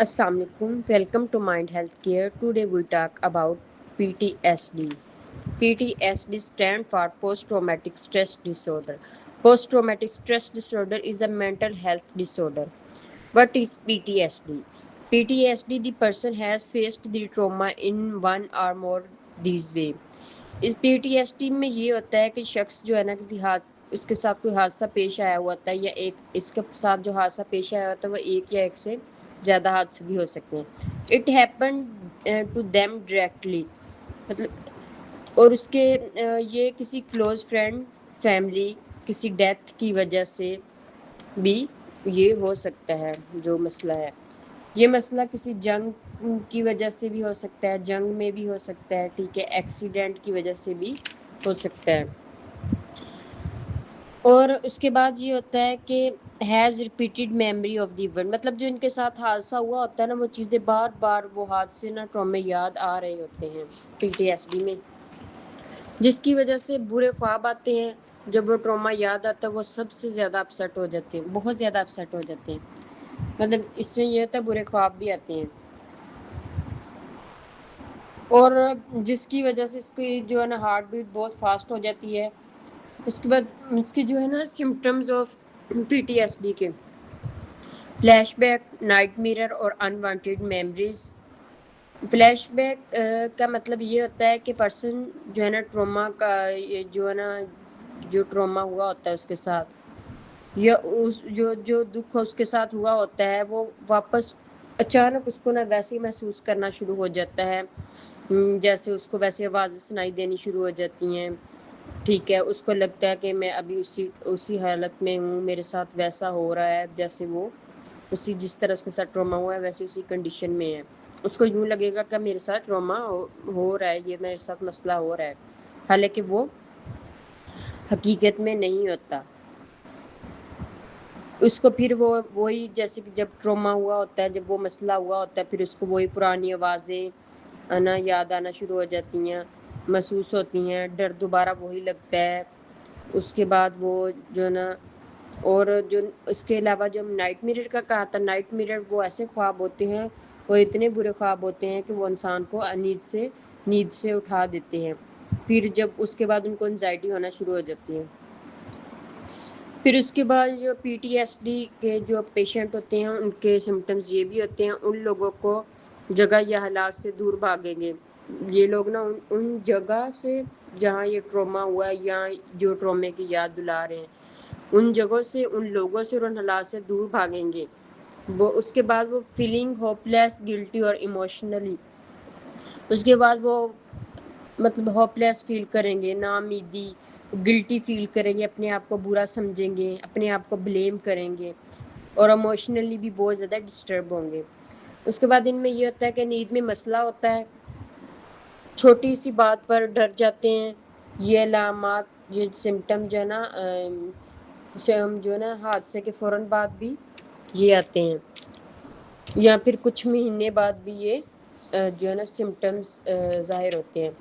Assalamu alaikum. Welcome to Mind Health Care. Today we talk about PTSD. PTSD stands for Post Traumatic Stress Disorder. Post Traumatic Stress Disorder is a mental health disorder. What is PTSD? PTSD, the person has faced the trauma in one or more these way. इस PTSD में ये होता है कि शख्स जो है ना किसी उसके साथ कोई हादसा पेश आया हुआ होता है या एक इसके साथ जो हादसा पेश आया होता है वो एक या एक से ज़्यादा हादसे भी हो सकते हैं. It happen to them directly, मतलब और ये किसी क्लोज फ्रेंड, फैमिली, किसी डेथ की वजह से भी ये हो सकता है. जो मसला है, ये मसला किसी जंग की वजह से भी हो सकता है, जंग में भी हो सकता है, ठीक है, एक्सीडेंट की वजह से भी हो सकता है. और उसके बाद ये होता है कि has repeated memory of the event, मतलब जो इनके साथ हादसा हुआ होता है ना, वो चीज़ें बार बार वो हादसे ना ट्रॉमे याद आ रहे होते हैं PTSD में, जिसकी वजह से बुरे ख्वाब आते हैं. जब वो ट्रॉमा याद आता है वो सबसे ज़्यादा अपसेट हो जाते हैं, बहुत ज़्यादा अपसेट हो जाते हैं. मतलब इसमें ये होता है बुरे ख्वाब भी आते हैं, और जिसकी वजह से इसकी जो है ना हार्ट बीट बहुत फास्ट हो जाती है. उसके बाद इसके जो है ना सिम्टम्स ऑफ PTSD के फ्लैशबैक, नाइट मिरर और अनवांटेड मेमोरीज. फ्लैशबैक का मतलब ये होता है कि पर्सन जो है ना ट्रॉमा का ये जो है ना जो ट्रॉमा हुआ होता है उसके साथ या उस जो जो दुख उसके साथ हुआ होता है वो वापस अचानक उसको ना वैसे ही महसूस करना शुरू हो जाता है. जैसे उसको वैसे आवाज़ें सुनाई देनी शुरू हो जाती हैं, ठीक है, उसको लगता है कि मैं अभी उसी उसी हालत में हूँ, मेरे साथ वैसा हो रहा है जैसे वो जिस तरह उसके साथ ट्रॉमा हुआ है वैसे उसी कंडीशन में है. उसको यूँ लगेगा कि मेरे साथ ट्रॉमा हो रहा है, ये मेरे साथ मसला हो रहा है, हालांकि वो हकीकत में नहीं होता. उसको फिर वो वही जैसे कि जब ट्रॉमा हुआ होता है, जब वो मसला हुआ होता है, फिर उसको वही पुरानी आवाज़ें आना याद आना शुरू हो जाती हैं, महसूस होती हैं, डर दोबारा वही लगता है. उसके बाद वो जो ना और जो इसके अलावा जो नाइट मिरर का कहा था, नाइट मिरर वो ऐसे ख्वाब होते हैं, वो इतने बुरे ख्वाब होते हैं कि वो इंसान को नींद से उठा देते हैं. फिर जब उसके बाद उनको एंजाइटी होना शुरू हो जाती है. फिर उसके बाद जो PTSD के जो पेशेंट होते हैं उनके सिम्टम्स ये भी होते हैं, उन लोगों को जगह या हालात से दूर भागेंगे. ये लोग ना उन जगह से जहाँ ये ट्रॉमा हुआ है या जो ट्रॉमे की याद दिला रहे हैं उन जगहों से, उन लोगों से और उन हालात से दूर भागेंगे. वो उसके बाद वो फीलिंग होपलेस, गिल्टी और इमोशनली, उसके बाद वो मतलब होपलेस फील करेंगे, नाउमीदी, गिल्टी फील करेंगे, अपने आप को बुरा समझेंगे, अपने आप को ब्लेम करेंगे और इमोशनली भी बहुत ज़्यादा डिस्टर्ब होंगे. उसके बाद इनमें ये होता है कि नींद में मसला होता है, छोटी सी बात पर डर जाते हैं. ये अलामात, ये सिम्टम जो है ना जो है ना हादसे के फ़ौरन बाद भी ये आते हैं या फिर कुछ महीने बाद भी ये जो है ना सिम्टम्स ज़ाहिर होते हैं.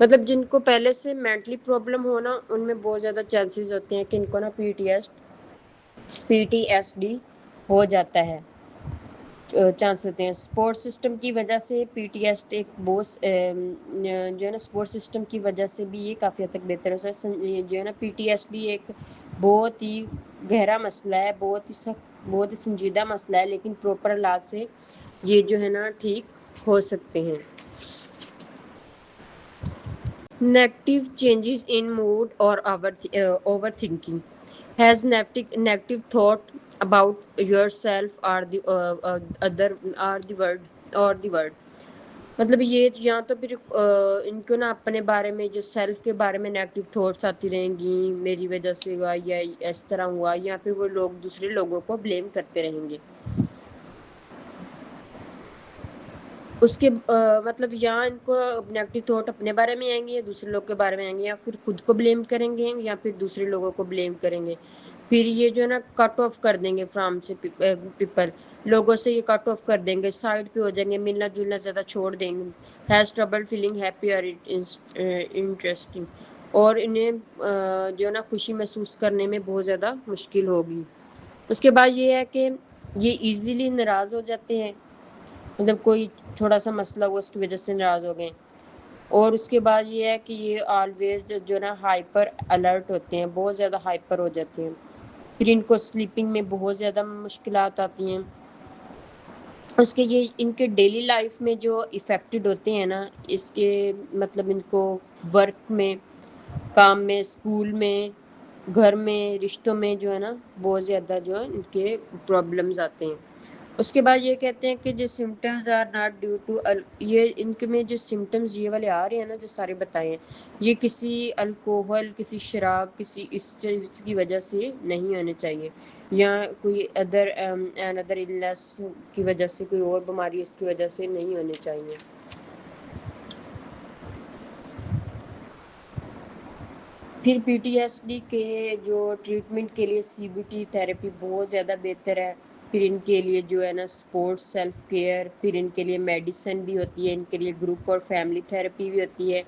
मतलब जिनको पहले से मेंटली प्रॉब्लम हो ना उनमें बहुत ज़्यादा चांसेस होते हैं कि इनको ना PTSD हो जाता है, चांस होते हैं. सपोर्ट सिस्टम की वजह से PTSD एक जो है ना सपोर्ट सिस्टम की वजह से भी ये काफ़ी हद तक बेहतर हो सकता है. जो है ना PTSD एक बहुत ही गहरा मसला है, बहुत ही सख्त, बहुत ही संजीदा मसला है, लेकिन प्रॉपर इलाज से ये जो है ना ठीक हो सकते हैं. नेगेटिव चेंजेस इन मूड और over thinking. Has negative thought about yourself or the other or the world. मतलब ये यहाँ तो फिर इनको ना अपने बारे में, जो सेल्फ के बारे में नेगेटिव थॉट्स आती रहेंगी, मेरी वजह से हुआ या इस तरह हुआ, या फिर वो लोग दूसरे लोगों को ब्लेम करते रहेंगे. उसके मतलब यहाँ इनको नेगेटिव थॉट अपने बारे में आएंगे या दूसरे लोग के बारे में आएंगे, या फिर खुद को ब्लेम करेंगे या फिर दूसरे लोगों को ब्लेम करेंगे. फिर ये जो है ना कट ऑफ कर देंगे फ्रॉम से पीपल, लोगों से ये कट ऑफ कर देंगे, साइड पे हो जाएंगे, मिलना जुलना ज़्यादा छोड़ देंगे. हैज़ ट्रबल फीलिंग हैप्पी और इंटरेस्टिंग, और इन्हें जो है ना खुशी महसूस करने में बहुत ज़्यादा मुश्किल होगी. उसके बाद ये है कि ये ईजीली नाराज़ हो जाते हैं, مطلب کوئی تھوڑا سا مسئلہ ہوا اس کی وجہ سے ناراض ہو گئے. اور اس کے بعد یہ ہے کہ یہ آلویز جو نا ہائپر الرٹ ہوتے ہیں, بہت زیادہ ہائپر ہو جاتے ہیں, پھر ان کو سلیپنگ میں بہت زیادہ مشکلات آتی ہیں. اس کے یہ ان کے ڈیلی لائف میں جو افیکٹڈ ہوتے ہیں نا, اس کے مطلب ان کو ورک میں, کام میں, اسکول میں, گھر میں, رشتوں میں جو ہے نا بہت زیادہ جو ہے ان کے پرابلمز آتے ہیں. اس کے بعد یہ کہتے ہیں کہ جو symptoms are not due to, یہ ان کے میں جو سمٹمز یہ والے آ رہے ہیں نا جو سارے بتائے ہیں, یہ کسی الکوہل, کسی شراب, کسی اس چیز کی وجہ سے نہیں ہونے چاہیے, یا کوئی ادر النس کی وجہ سے, کوئی اور بیماری اس کی وجہ سے نہیں ہونے چاہیے. پھر پی ٹی ایس ڈی کے جو ٹریٹمنٹ کے لیے سی بی ٹی تھراپی بہت زیادہ بہتر ہے. پھر ان کے لیے جو ہے نا سپورٹس, سیلف کیئر, پھر ان کے لیے میڈیسن بھی ہوتی ہے, ان کے لیے گروپ اور فیملی تھراپی بھی ہوتی ہے.